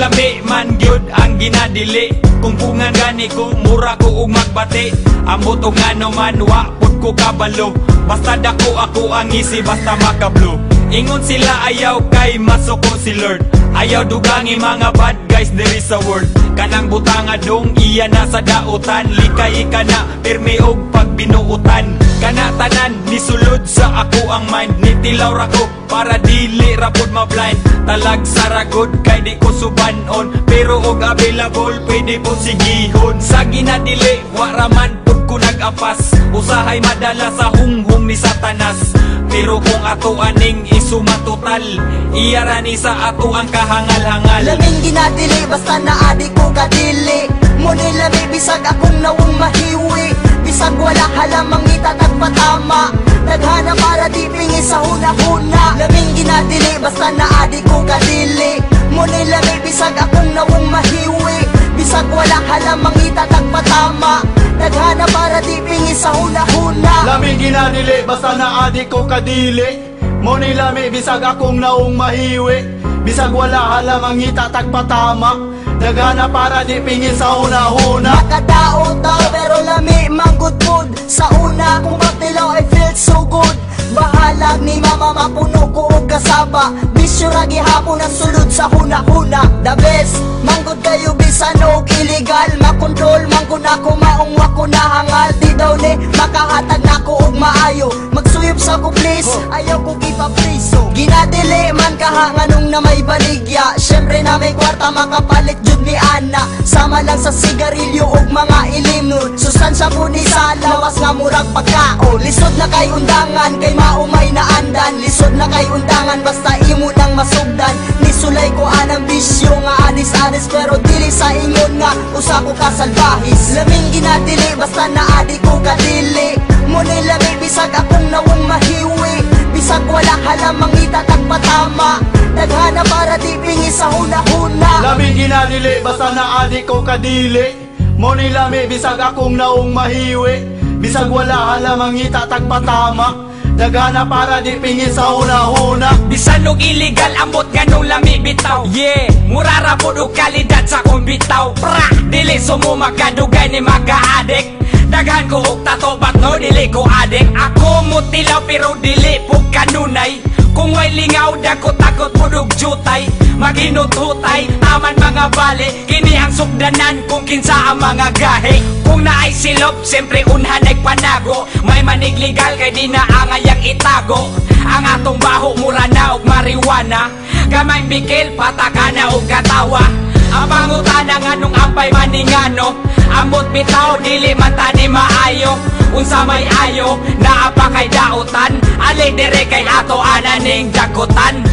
lami man gyud ang ginadili. Kung pungan gani ko, mura ko ug magbati. Ambot og ngano man wa pud ko kabalo. Basta dako ako ang isi, basta makablo. Ingon sila ayaw kay masuko si Lord. Ayaw dugangi mga bad guys there is a word. Kanang butanga dong iya na sa dautan. Likay ka na pirmi og pagbinuutan. Kana tanan nisulod sa ako ang mind. Nitilaw ra ko para dili ra pud ma-blind. Talag saragod kay di ko subanon. Pero og available pwede po sigihon. Sa ginadili wa raman pud ko nag-apas. Usahay madala sa hunghong ni Satanas. Pero kung ato aning isumatotal, iyarani sa ato ang kahangal-hangal. Laming ginadili basta naadi ko kadili. Muni lami bisag akong nawong mahiwi. Bisag wala halamang itatag patama. Naghana para di pingi sa huna-huna. Laming ginadili basta naadi ko kadili. Muni lami bisag akong nawong mahiwi. Bisag wala halamang itatag patama. Naghana para di pingi sa huna-huna. Laming ginadili basta naadi ko kadili. Muni lami bisag akong naong mahiwi. Bisag wala halamang itatag patama. Naghana para di pingin sa una-una. Nakadaot daw pero lami manggod food. Sa una kung magtilaw I feel so good. Bahalag ni mama mapuno ko og kasaba. Bisyo ra gihapon ang sulod sa huna-huna. The best manggod kayo bisan og illegal. Makontrol manggod ako maong wako nahangal. Di daw ni makahatag nako og maayo. Magsuyop sa ko please, ayaw ko gipapriso. Ginadili man kaha nganong na may baligya. Syempre na may kwarta makapalit jud ni Ana. Sama lang sa sigarilyo og mga ilimnon. Sustansya po ni sa lawas nga murag pagkaon. Lisod na kay undangan kay maumay na andan. Lisod na kay undangan basta imo nang masugdan. Nisulay ko anang bisyo nga anis-anis pero dili sa ingon nga usa ko kasalbahis. Laming ginadili basta naadi ko kadili. Muni lami bisag akong nawong mahiwi. Bisag wala halamang itatag patama. Naghana para di pingi sa huna-huna. Laming ginadili basta naadi ko kadili. Muni lami bisag akong naong mahiwi. Bisag wala halamang itatag patama. Naghana para di pingi sa huna-huna. Bisan og illegal ambot ganong lami bitaw. Yeah, murara po og kalidad sa kong bitaw. Pra, dili sumo makadugay ni maka-addict. Daghan ko og tato but no dili ko adik. Ako mutilaw pero dili po kanunay. Kung may lingaw dako takot po og jutay. Maghinututay aman mga bali. Kini ang sugdanan kung kinsa ang mga gahe. Kung naay silop siyempre unhan nagpanago. May manig legal kay di na angayang itago. Ang atong baho mura na og marijuana. Gamay bikil patakana og katawa. Ang pangutana nga nung ampay maningano. Ambot bitaw dili man tani maayo. Unsa may ayo naa pa kay dautan. Ali dire kay ato ananing dagutan.